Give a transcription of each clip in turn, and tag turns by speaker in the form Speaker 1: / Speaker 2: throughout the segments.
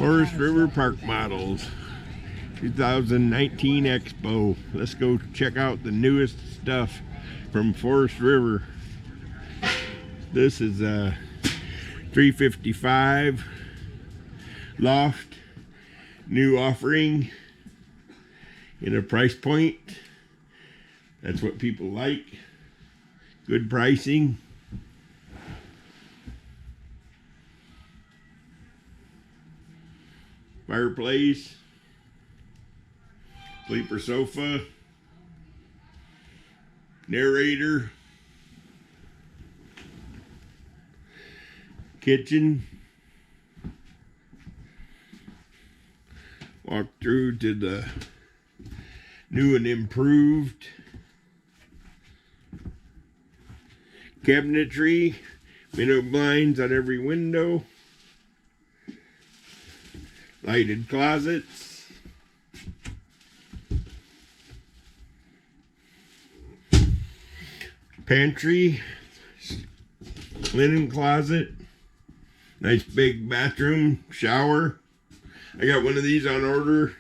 Speaker 1: Forest River Park models, 2019 Expo. Let's go check out the newest stuff from Forest River. This is a 355 Loft, new offering in a price point. That's what people like. Good pricing. Fireplace, sleeper sofa, narrator, kitchen. Walk through to the new and improved cabinetry, window blinds on every window, lighted closets, pantry, linen closet, nice big bathroom, shower. I got one of these on order,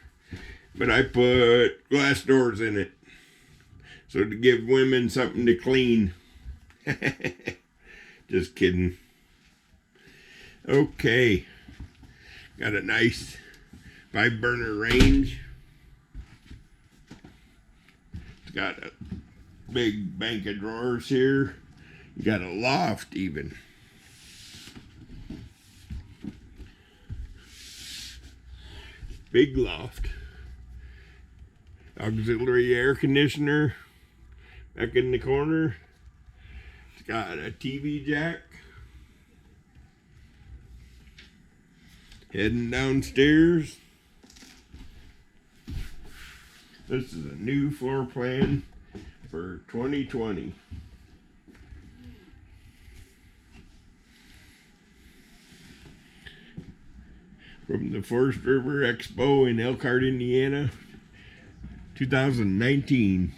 Speaker 1: but I put glass doors in it, so to give women something to clean. Just kidding. Okay. Got a nice 5-burner range. It's got a big bank of drawers here. You got a loft even. Big loft. Auxiliary air conditioner back in the corner. It's got a TV jack. Heading downstairs. This is a new floor plan for 2020. From the Forest River Expo in Elkhart, Indiana, 2019.